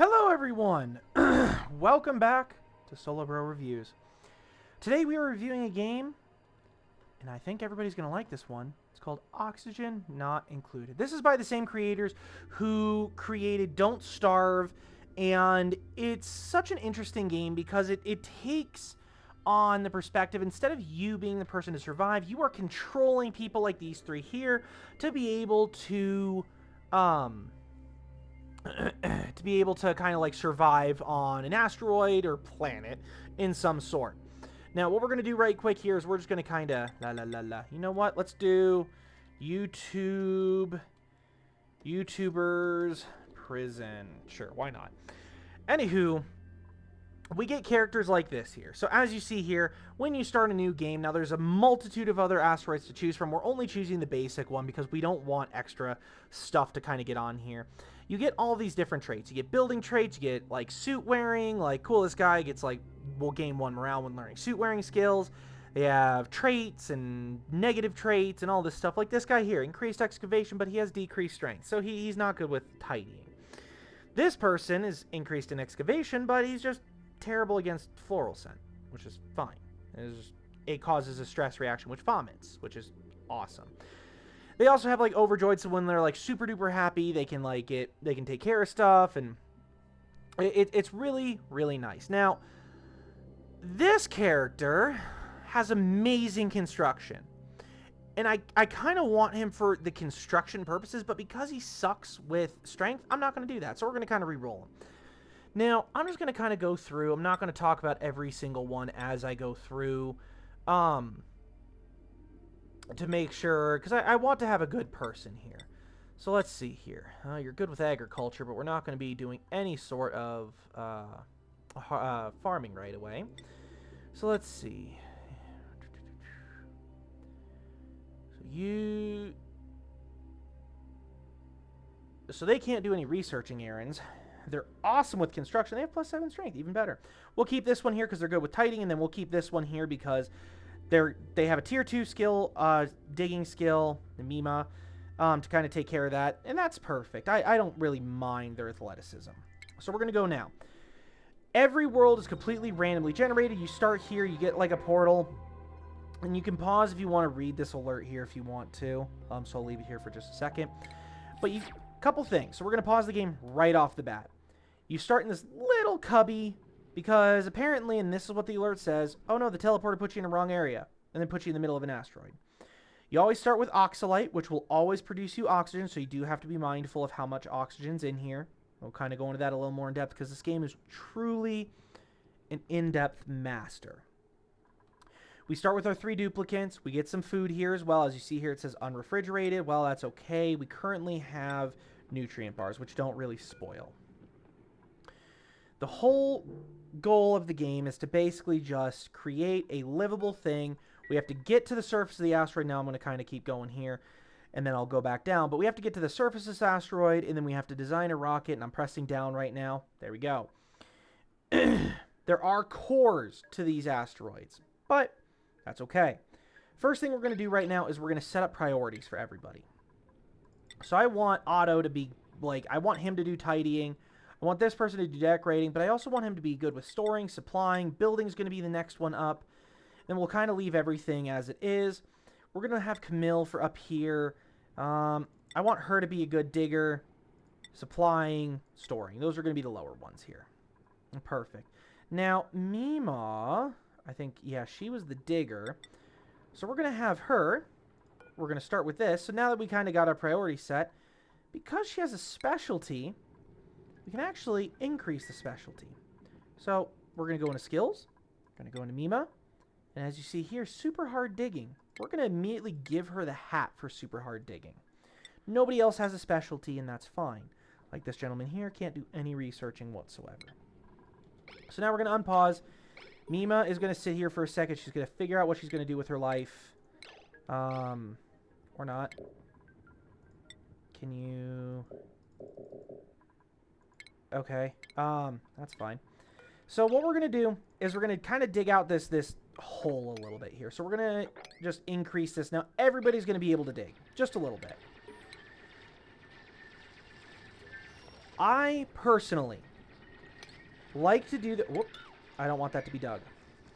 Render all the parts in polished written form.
Hello everyone! Welcome back to Solo Bro Reviews. Today we are reviewing a game, and I think everybody's going to like this one. It's called Oxygen Not Included. This is by the same creators who created Don't Starve, and it's such an interesting game because it takes on the perspective, instead of you being the person to survive, you are controlling people like these three here to be able to kind of like survive on an asteroid or planet in some sort. Now, what we're going to do right quick here is we're just going to kind of You know what? Let's do YouTubers prison. Sure, why not? Anywho, we get characters like this here. So as you see here, when you start a new game, now there's a multitude of other asteroids to choose from. We're only choosing the basic one because we don't want extra stuff to kind of get on here. You get all these different traits. You get building traits, you get like suit wearing, like cool, this guy gets like, will gain 1 morale when learning suit wearing skills. They have traits and negative traits and all this stuff. Like this guy here, increased excavation, but he has decreased strength. So he's not good with tidying. This person is increased in excavation, but he's just terrible against floral scent, which is fine. It causes a stress reaction, which vomits, which is awesome. They also have like overjoyed, so when they're like super duper happy, they can like they can take care of stuff, and it's really, really nice. Now, this character has amazing construction, and I kind of want him for the construction purposes, but because he sucks with strength, I'm not going to do that. So we're going to kind of re-roll him. Now, I'm just going to kind of go through. I'm not going to talk about every single one as I go through, to make sure, because I want to have a good person here. So let's see here. You're good with agriculture, but we're not going to be doing any sort of farming right away. So let's see. So they can't do any researching errands. They're awesome with construction. They have +7 strength, even better. We'll keep this one here because they're good with tidying, and then we'll keep this one here because they have a tier 2 skill, digging skill, the Mima, to kind of take care of that, and that's perfect. I don't really mind their athleticism. So we're going to go now. Every world is completely randomly generated. You start here, you get like a portal, and you can pause if you want to read this alert here if you want to. So I'll leave it here for just a second. But couple things. So we're going to pause the game right off the bat. You start in this little cubby because apparently, and this is what the alert says, oh no, the teleporter puts you in the wrong area and then puts you in the middle of an asteroid. You always start with oxalite, which will always produce you oxygen, so you do have to be mindful of how much oxygen's in here. We'll kind of go into that a little more in depth because this game is truly an in-depth master. We start with our 3 duplicates. We get some food here as well. As you see here, it says unrefrigerated. Well, that's okay. We currently have nutrient bars, which don't really spoil. The whole goal of the game is to basically just create a livable thing. We have to get to the surface of the asteroid. Now I'm going to kind of keep going here, and then I'll go back down. But we have to get to the surface of this asteroid, and then we have to design a rocket, and I'm pressing down right now. There we go. There are cores to these asteroids, but that's okay. First thing we're going to do right now is we're going to set up priorities for everybody. So I want Otto to be, like, I want him to do tidying. I want this person to do decorating, but I also want him to be good with storing, supplying. Building is going to be the next one up. Then we'll kind of leave everything as it is. We're going to have Camille for up here. I want her to be a good digger, supplying, storing. Those are going to be the lower ones here. Perfect. Now, Mima, I think, yeah, she was the digger. So we're going to have her. We're going to start with this. So now that we kind of got our priority set, because she has a specialty, we can actually increase the specialty. So we're going to go into skills. We're going to go into Mima. And as you see here, super hard digging. We're going to immediately give her the hat for super hard digging. Nobody else has a specialty, and that's fine. Like this gentleman here, can't do any researching whatsoever. So now we're going to unpause. Mima is going to sit here for a second. She's going to figure out what she's going to do with her life. Or not. Can you... Okay. That's fine. So what we're going to do is we're going to kind of dig out this hole a little bit here. So we're going to just increase this. Now, everybody's going to be able to dig. Just a little bit. I personally like to do the... Whoop, I don't want that to be dug.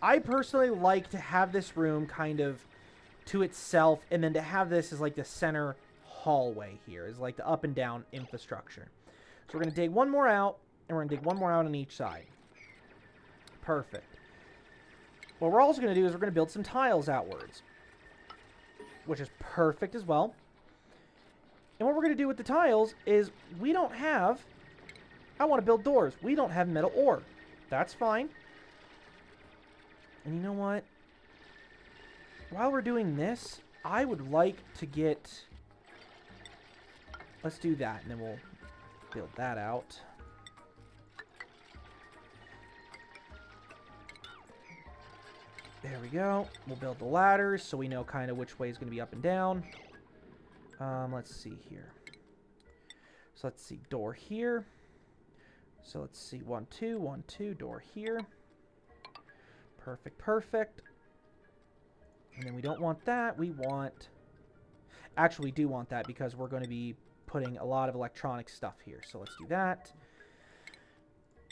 I personally like to have this room kind of to itself, and then to have this as like the center hallway here, is like the up and down infrastructure. So we're going to dig one more out, and we're going to dig one more out on each side. Perfect. What we're also going to do is we're going to build some tiles outwards, which is perfect as well. And what we're going to do with the tiles is we don't have... I want to build doors. We don't have metal ore. That's fine. And you know what? While we're doing this, I would like to get... Let's do that, and then we'll build that out. There we go. We'll build the ladders so we know kind of which way is going to be up and down. Let's see here. So let's see, door here. So let's see, 1, 2, 1, 2, door here. Perfect, perfect. And then we don't want that. We want... Actually, we do want that because we're going to be putting a lot of electronic stuff here. So let's do that.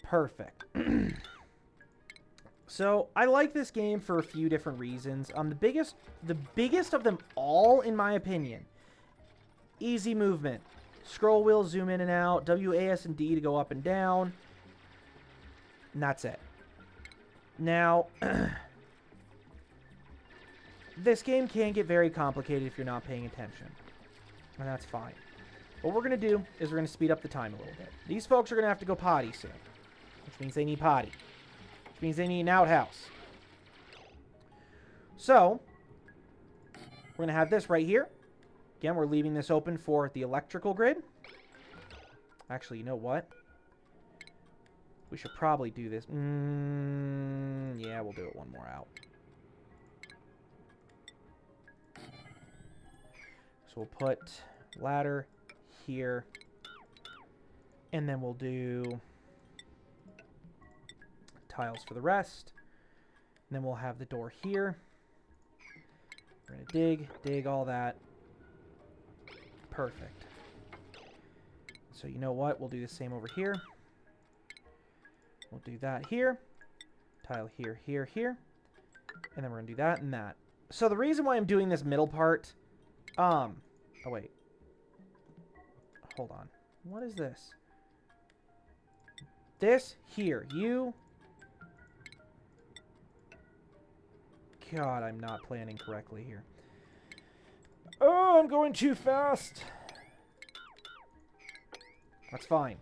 Perfect. So I like this game for a few different reasons. The biggest of them all, in my opinion, easy movement. Scroll wheel, zoom in and out. W, A, S, and D to go up and down. And that's it. Now, this game can get very complicated if you're not paying attention. And that's fine. What we're going to do is we're going to speed up the time a little bit. These folks are going to have to go potty soon. Which means they need potty. Which means they need an outhouse. So, we're going to have this right here. Again, we're leaving this open for the electrical grid. Actually, you know what? We should probably do this. Yeah, we'll do it one more out. So we'll put ladder here. And then we'll do tiles for the rest. And then we'll have the door here. We're going to dig all that. Perfect. So you know what? We'll do the same over here. We'll do that here. Tile here, here, here. And then we're going to do that and that. So the reason why I'm doing this middle part... Oh, wait. Hold on. What is this? This here. You... God, I'm not planning correctly here. Oh, I'm going too fast. That's fine.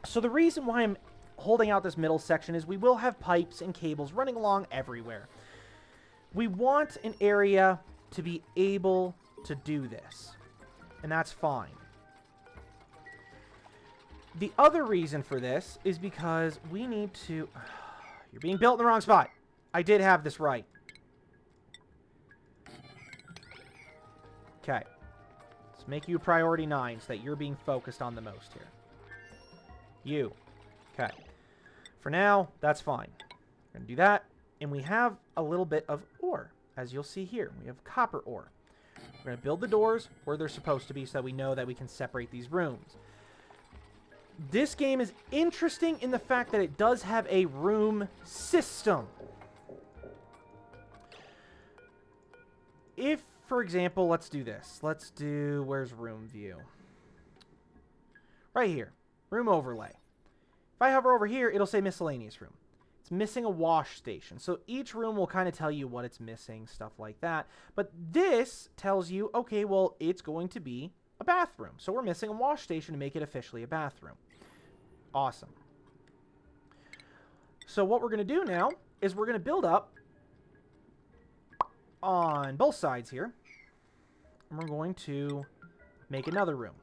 So the reason why I'm holding out this middle section is we will have pipes and cables running along everywhere. We want an area to be able to do this. And that's fine. The other reason for this is because we need to... You're being built in the wrong spot. I did have this right. Okay. Let's make you a priority 9 so that you're being focused on the most here. You. Okay. For now, that's fine. We're going to do that. And we have a little bit of ore, as you'll see here. We have copper ore. We're going to build the doors where they're supposed to be so that we know that we can separate these rooms. This game is interesting in the fact that it does have a room system. If, for example, let's do this. Let's do, where's room view? Right here, room overlay. If I hover over here, it'll say miscellaneous room. It's missing a wash station. So each room will kind of tell you what it's missing, stuff like that. But this tells you, okay, well, it's going to be a bathroom. So we're missing a wash station to make it officially a bathroom. Awesome. So what we're going to do now is we're going to build up on both sides here. And we're going to make another room,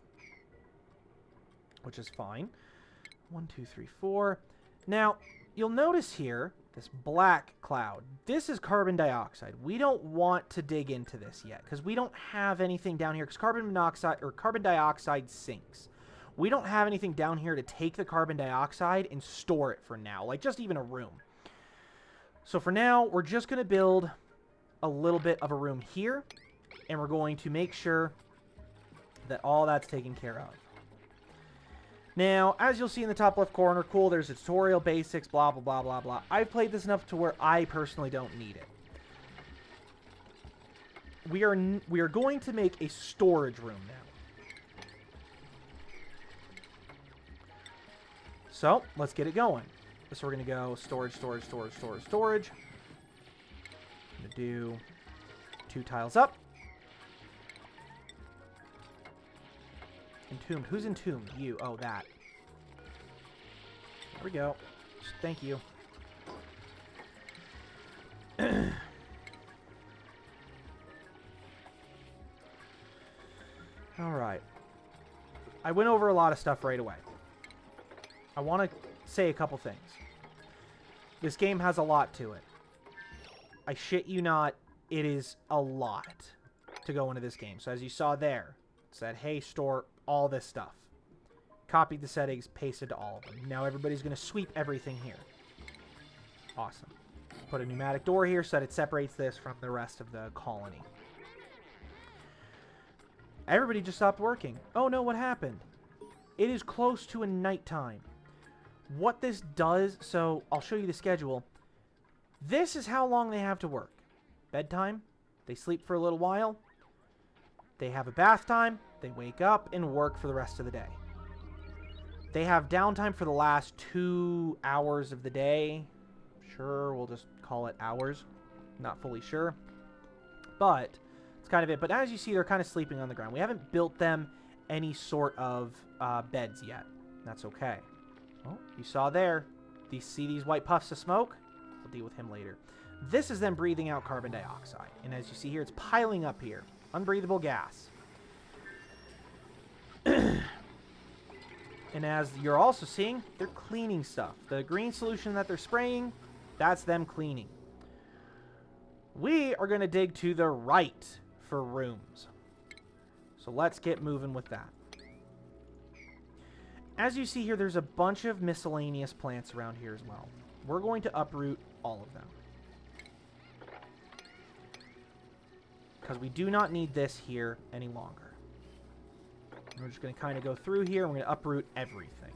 which is fine. 1, 2, 3, 4. Now, you'll notice here, this black cloud. This is carbon dioxide. We don't want to dig into this yet because we don't have anything down here because carbon monoxide or carbon dioxide sinks. We don't have anything down here to take the carbon dioxide and store it for now, like just even a room. So for now, we're just going to build a little bit of a room here, and we're going to make sure that all that's taken care of. Now, as you'll see in the top left corner, cool, there's a tutorial, basics, blah, blah, blah, blah, blah. I've played this enough to where I personally don't need it. We are going to make a storage room now. So, let's get it going. So we're going to go storage, storage, storage, storage, storage. I'm going to do 2 tiles up. Entombed. Who's entombed? You. Oh, that. There we go. Thank you. Alright. I went over a lot of stuff right away. I want to say a couple things. This game has a lot to it. I shit you not, it is a lot to go into this game. So as you saw there, it said, hey, store all this stuff. Copied the settings, pasted to all of them. Now everybody's going to sweep everything here. Awesome. Put a pneumatic door here so that it separates this from the rest of the colony. Everybody just stopped working. Oh no, what happened? It is close to a nighttime. What this does, so I'll show you the schedule. This is how long they have to work. Bedtime, they sleep for a little while. They have a bath time, they wake up and work for the rest of the day. They have downtime for the last 2 hours of the day. Sure, we'll just call it hours. Not fully sure. But it's kind of it. But as you see, they're kind of sleeping on the ground. We haven't built them any sort of beds yet. That's okay. Well, you saw there. See these white puffs of smoke? We'll deal with him later. This is them breathing out carbon dioxide. And as you see here, it's piling up here. Unbreathable gas. And as you're also seeing, they're cleaning stuff. The green solution that they're spraying, that's them cleaning. We are going to dig to the right for rooms. So let's get moving with that. As you see here, there's a bunch of miscellaneous plants around here as well. We're going to uproot all of them. Because we do not need this here any longer. We're just going to kind of go through here and we're going to uproot everything.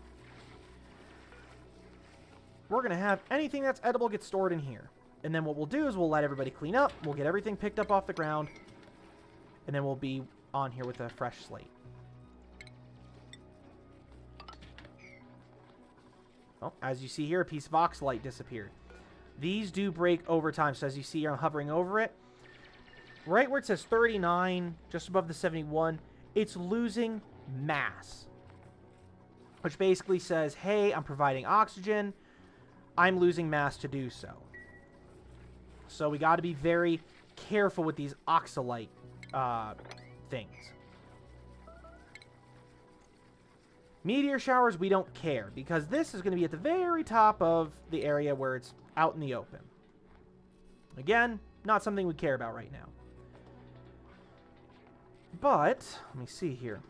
We're going to have anything that's edible get stored in here. And then what we'll do is we'll let everybody clean up. We'll get everything picked up off the ground. And then we'll be on here with a fresh slate. Oh, as you see here, a piece of oxalite disappeared. These do break over time. So as you see here, I'm hovering over it. Right where it says 39, just above the 71, it's losing mass. Which basically says, hey, I'm providing oxygen. I'm losing mass to do so. So we got to be very careful with these oxalite things. Meteor showers, we don't care, because this is going to be at the very top of the area where it's out in the open. Again, not something we care about right now. But, let me see here.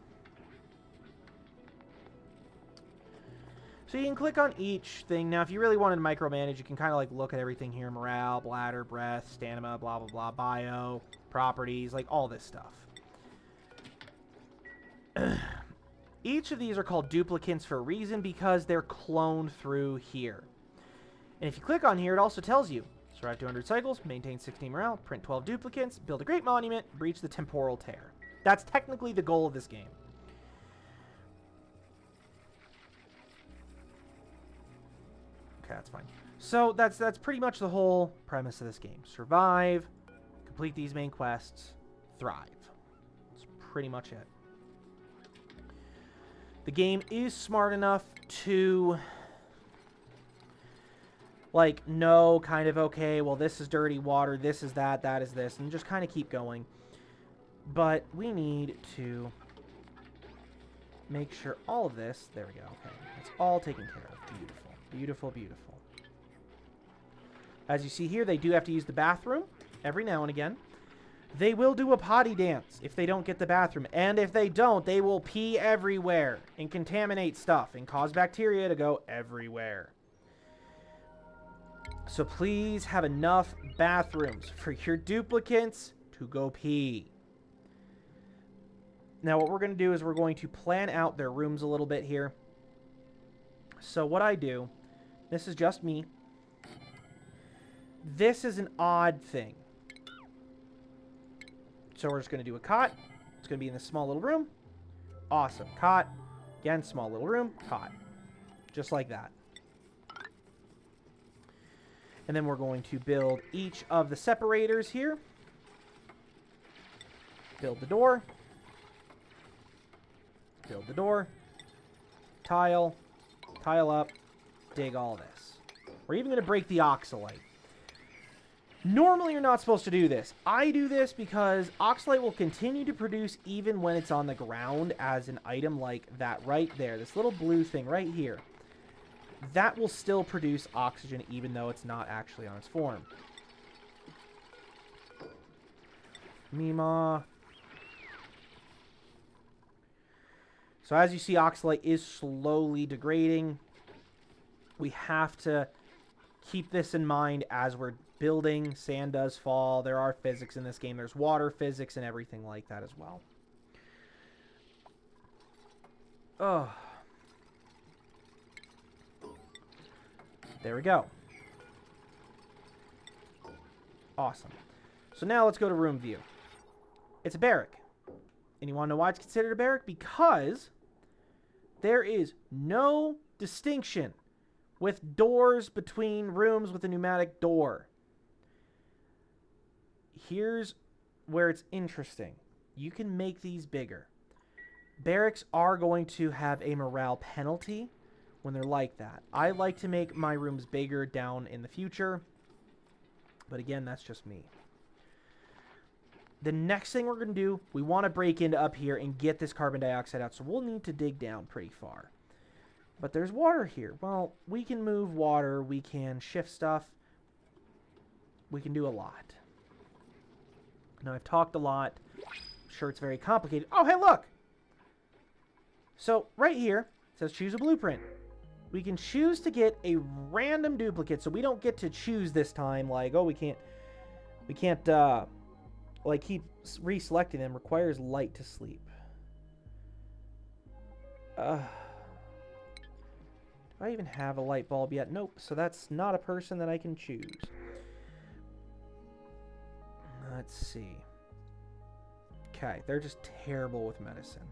So you can click on each thing. Now, if you really wanted to micromanage, you can kind of like look at everything here. Morale, bladder, breath, stamina, blah, blah, blah, bio, properties, like all this stuff. Each of these are called duplicates for a reason, because they're cloned through here. And if you click on here, it also tells you, survive 200 cycles, maintain 16 morale, print 12 duplicates, build a great monument, breach the temporal tear. That's technically the goal of this game. Okay, that's fine. So that's pretty much the whole premise of this game. Survive, complete these main quests, thrive. That's pretty much it. The game is smart enough to, like, know kind of, okay, well, this is dirty water, this is that, that is this, and just kind of keep going. But we need to make sure all of this, there we go, okay, it's all taken care of. Beautiful, beautiful, beautiful. As you see here, they do have to use the bathroom every now and again. They will do a potty dance if they don't get the bathroom. And if they don't, they will pee everywhere and contaminate stuff and cause bacteria to go everywhere. So please have enough bathrooms for your duplicates to go pee. Now what we're going to do is we're going to plan out their rooms a little bit here. So what I do, this is just me. This is an odd thing. So we're just going to do a cot. It's going to be in this small little room. Awesome. Cot. Again, small little room. Cot. Just like that. And then we're going to build each of the separators here. Build the door. Build the door. Tile. Tile up. Dig all this. We're even going to break the oxalite. Normally, you're not supposed to do this. I do this because oxalite will continue to produce even when it's on the ground as an item like that right there. This little blue thing right here. That will still produce oxygen even though it's not actually on its form. Mima. So as you see, oxalite is slowly degrading. We have to keep this in mind as we're building. Sand does fall. There are physics in this game. There's water physics and everything like that as well. Oh. There we go. Awesome. So now let's go to room view. It's a barrack. And you want to know why it's considered a barrack? Because there is no distinction with doors between rooms with a pneumatic door. Here's where it's interesting. You can make these bigger. Barracks are going to have a morale penalty when they're like that. I like to make my rooms bigger down in the future. But again, that's just me. The next thing we're going to do, we want to break into up here and get this carbon dioxide out. So we'll need to dig down pretty far. But there's water here. Well, we can move water. We can shift stuff. We can do a lot. Now, I've talked a lot. I'm sure it's very complicated. Oh, hey, look! So, right here, it says choose a blueprint. We can choose to get a random duplicate. So we don't get to choose this time. Like, oh, we can't, like, keep reselecting them. Requires light to sleep. Do I even have a light bulb yet? Nope. So that's not a person that I can choose. Let's see. Okay, they're just terrible with medicine.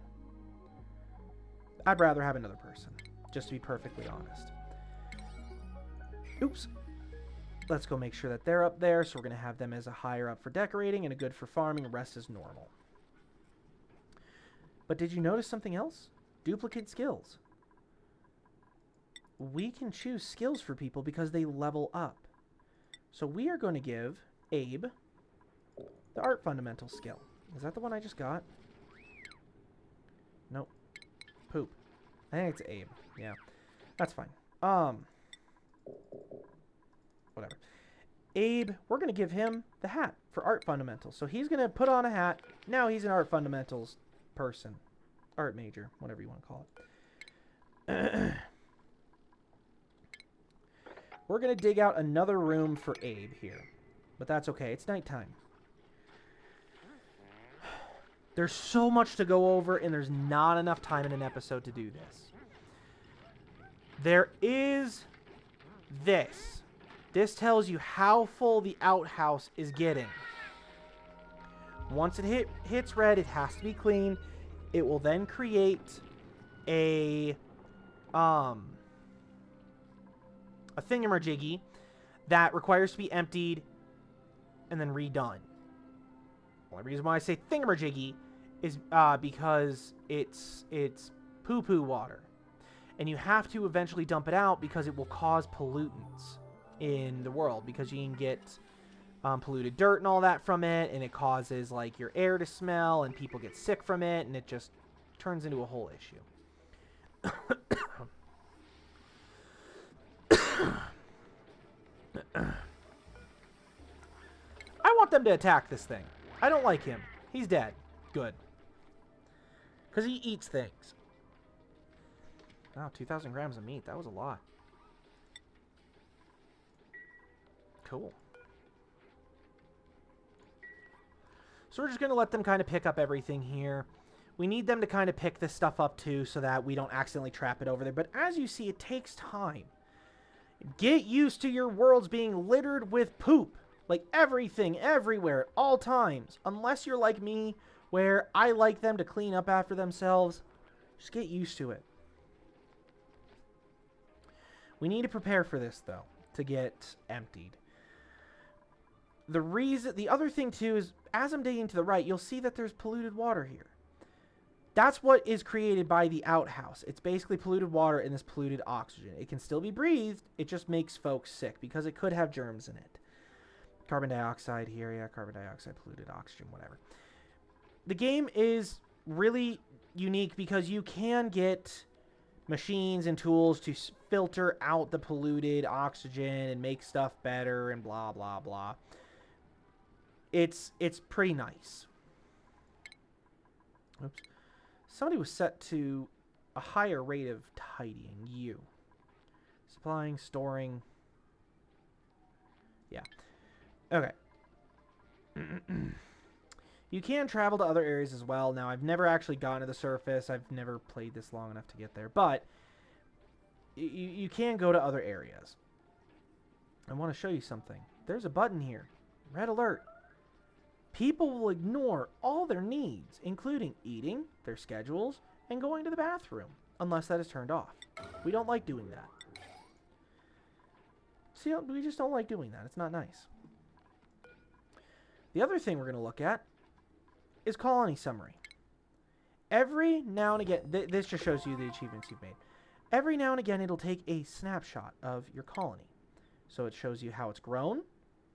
I'd rather have another person, just to be perfectly honest. Oops. Let's go make sure that they're up there. So we're going to have them as a higher up for decorating and a good for farming. The rest is normal. But did you notice something else? Duplicate skills. We can choose skills for people because they level up. So we are going to give Abe the art fundamental skill. Is that the one I just got? Nope. Poop. I think it's Abe. Yeah. That's fine. Whatever. Abe, we're going to give him the hat for art fundamentals. So he's going to put on a hat. Now he's an art fundamentals person. Art major. Whatever you want to call it. We're going to dig out another room for Abe here. But that's okay. It's nighttime. There's so much to go over, and there's not enough time in an episode to do this. There is this. This tells you how full the outhouse is getting. Once it hits red, it has to be clean. It will then create a thingamajiggy that requires to be emptied and then redone. The only reason why I say thingamajiggy is because it's poo-poo water. And you have to eventually dump it out because it will cause pollutants in the world. Because you can get polluted dirt and all that from it. And it causes like your air to smell. And people get sick from it. And it just turns into a whole issue. I want them to attack this thing. I don't like him. He's dead. Good. Because he eats things. Wow, 2,000 grams of meat. That was a lot. Cool. So we're just going to let them kind of pick up everything here. We need them to kind of pick this stuff up too so that we don't accidentally trap it over there. But as you see, it takes time. Get used to your worlds being littered with poop. Like everything, everywhere, at all times. Unless you're like me, where I like them to clean up after themselves. Just get used to it. We need to prepare for this, though, to get emptied. The other thing, too, is as I'm digging to the right, you'll see that there's polluted water here. That's what is created by the outhouse. It's basically polluted water and this polluted oxygen. It can still be breathed. It just makes folks sick because it could have germs in it. Carbon dioxide here. Yeah, carbon dioxide, polluted oxygen, whatever. The game is really unique because you can get machines and tools to filter out the polluted oxygen and make stuff better and blah, blah, blah. It's pretty nice. Oops. Somebody was set to a higher rate of tidying. You. Supplying, storing. Yeah. Okay. You can travel to other areas as well. Now, I've never actually gotten to the surface. I've never played this long enough to get there. But you can go to other areas. I want to show you something. There's a button here. Red alert. People will ignore all their needs, including eating, their schedules, and going to the bathroom, unless that is turned off. We don't like doing that. See, we just don't like doing that. It's not nice. The other thing we're going to look at is colony summary. Every now and again, this just shows you the achievements you've made. Every now and again, it'll take a snapshot of your colony. So it shows you how it's grown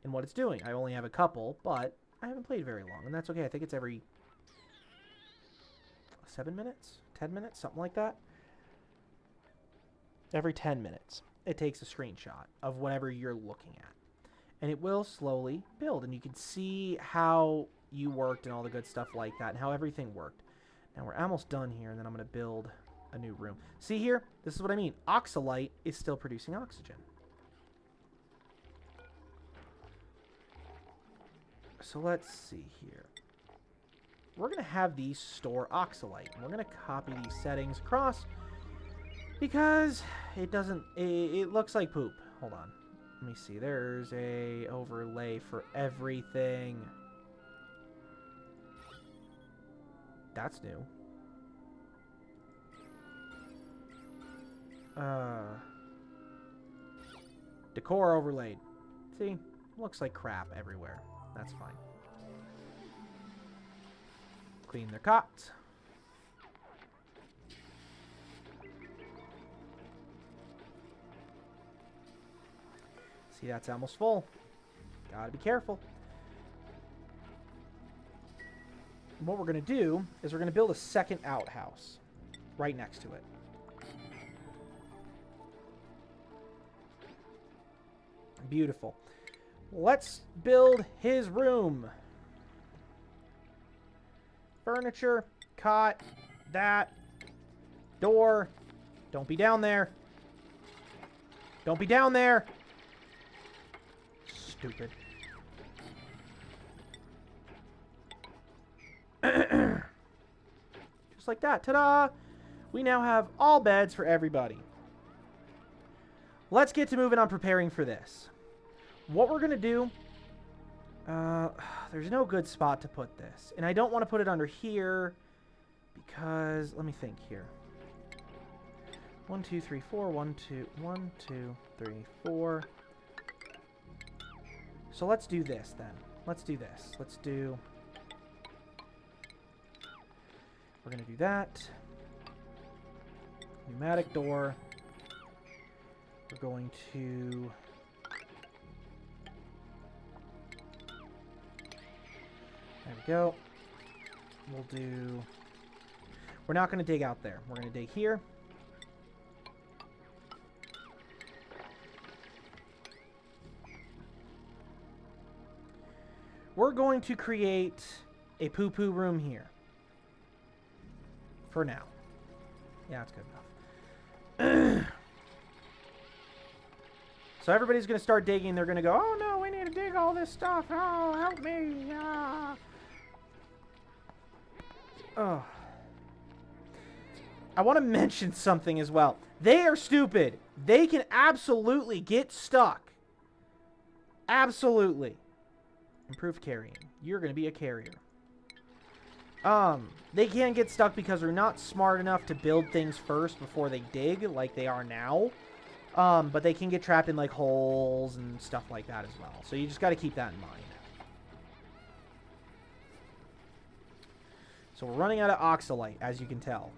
and what it's doing. I only have a couple, but I haven't played very long, and that's okay. I think it's every 7 minutes, 10 minutes, something like that. Every 10 minutes, it takes a screenshot of whatever you're looking at. And it will slowly build, and you can see how you worked and all the good stuff like that, and how everything worked. Now, we're almost done here, and then I'm going to build a new room. See here? This is what I mean. Oxalite is still producing oxygen. So let's see here. We're going to have these store oxalite. And we're going to copy these settings across because it doesn't... It looks like poop. Hold on. Let me see. There's a overlay for everything. That's new. Decor overlaid. See? Looks like crap everywhere. That's fine. Clean their cots. See, that's almost full. Gotta be careful. And what we're going to do is we're going to build a second outhouse right next to it. Beautiful. Let's build his room. Furniture, cot, that, door. Don't be down there. Don't be down there. Stupid. Just like that. Ta-da! We now have all beds for everybody. Let's get to moving on preparing for this. What we're going to do, there's no good spot to put this. And I don't want to put it under here because, let me think here. 1, 2, 3, 4. 1, 2, 3, 4. So let's do this then. Let's do this. Let's do... We're going to do that. Pneumatic door. We're going to... There we go. We'll do... We're not going to dig out there. We're going to dig here. We're going to create a poo-poo room here. For now. Yeah, that's good enough. So everybody's going to start digging. They're going to go, oh no, we need to dig all this stuff. Oh, help me. Ah. Oh. I want to mention something as well. They are stupid. They can absolutely get stuck. Absolutely. Improved carrying. You're going to be a carrier. They can get stuck because they're not smart enough to build things first before they dig like they are now. But they can get trapped in like holes and stuff like that as well. So you just got to keep that in mind. So we're running out of oxalite, as you can tell.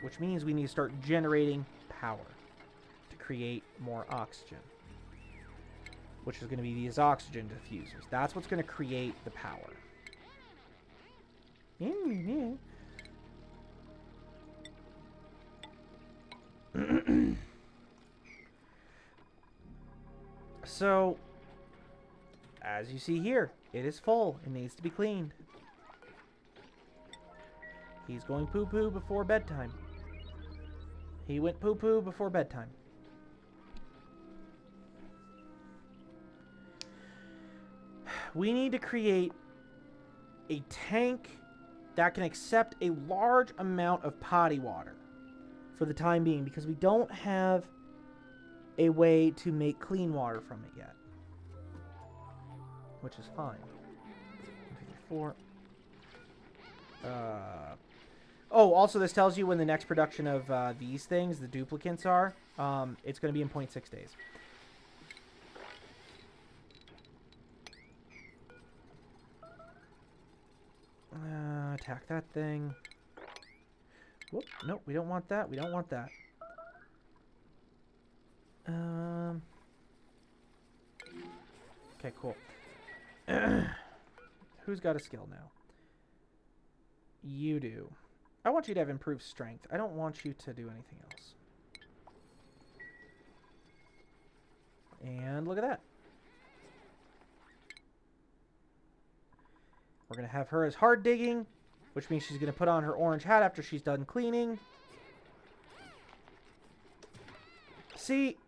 Which means we need to start generating power to create more oxygen. Which is going to be these oxygen diffusers. That's what's going to create the power. So, as you see here, it is full. It needs to be cleaned. He's going poo-poo before bedtime. He went poo-poo before bedtime. We need to create a tank that can accept a large amount of potty water for the time being, because we don't have a way to make clean water from it yet, which is fine. 4. Oh, also this tells you when the next production of these things, the duplicants, are. It's going to be in 0.6 days. Attack that thing. Whoop, nope, we don't want that. We don't want that. Okay, cool. Who's got a skill now? You do. I want you to have improved strength. I don't want you to do anything else. And look at that. We're going to have her as hard digging, which means she's going to put on her orange hat after she's done cleaning. See,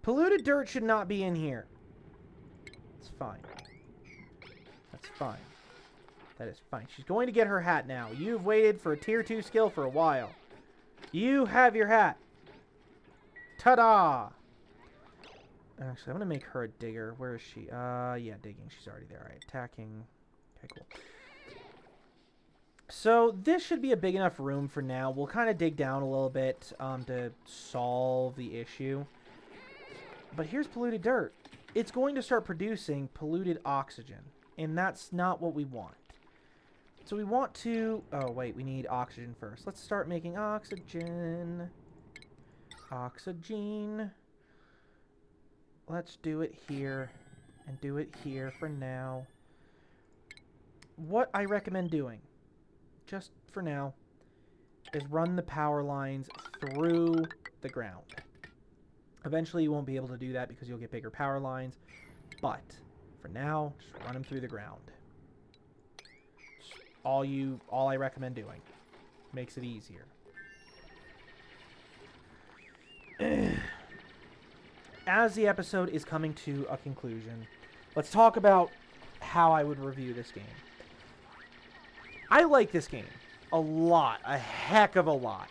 polluted dirt should not be in here. It's fine. That's fine. That is fine. She's going to get her hat now. You've waited for a tier 2 skill for a while. You have your hat. Ta-da! Actually, I'm going to make her a digger. Where is she? Yeah, digging. She's already there. All right, attacking. Okay, cool. So this should be a big enough room for now. We'll kind of dig down a little bit to solve the issue. But here's polluted dirt. It's going to start producing polluted oxygen, and that's not what we want. So we want to... Oh, wait, we need oxygen first. Let's start making oxygen. Oxygen. Let's do it here and do it here for now. What I recommend doing, just for now, is run the power lines through the ground. Eventually you won't be able to do that because you'll get bigger power lines, but for now, just run them through the ground. Just all I recommend doing. Makes it easier. As the episode is coming to a conclusion, let's talk about how I would review this game. I like this game a lot, a heck of a lot.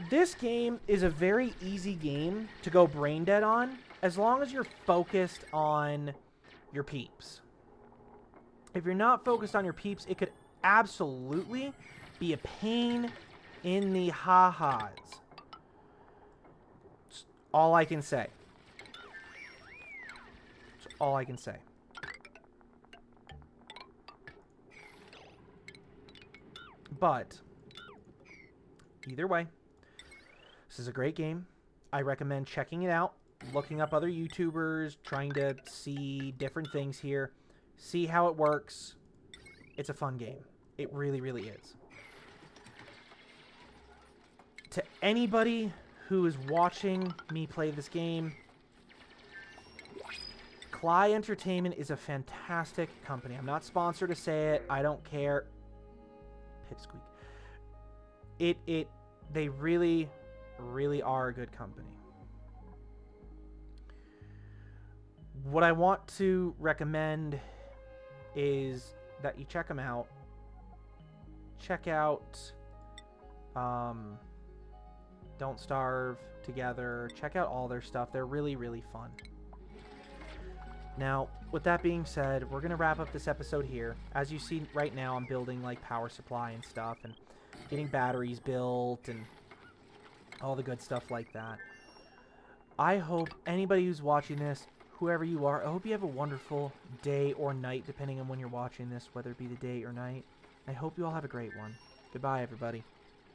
This game is a very easy game to go brain dead on, as long as you're focused on your peeps. If you're not focused on your peeps, it could absolutely be a pain in the ha-has. That's all I can say. That's all I can say. But either way, this is a great game. I recommend checking it out, looking up other YouTubers, trying to see different things here, see how it works. It's a fun game. It really, really is. To anybody who is watching me play this game, Cly Entertainment is a fantastic company. I'm not sponsored to say it. I don't care. Pipsqueak. They really, really are a good company. What I want to recommend is that you check them out. check out Don't Starve Together. Check out all their stuff. They're really, really fun. Now, with that being said, we're going to wrap up this episode here. As you see right now, I'm building like power supply and stuff and getting batteries built and all the good stuff like that. I hope anybody who's watching this, whoever you are, I hope you have a wonderful day or night, depending on when you're watching this, whether it be the day or night. I hope you all have a great one. Goodbye, everybody.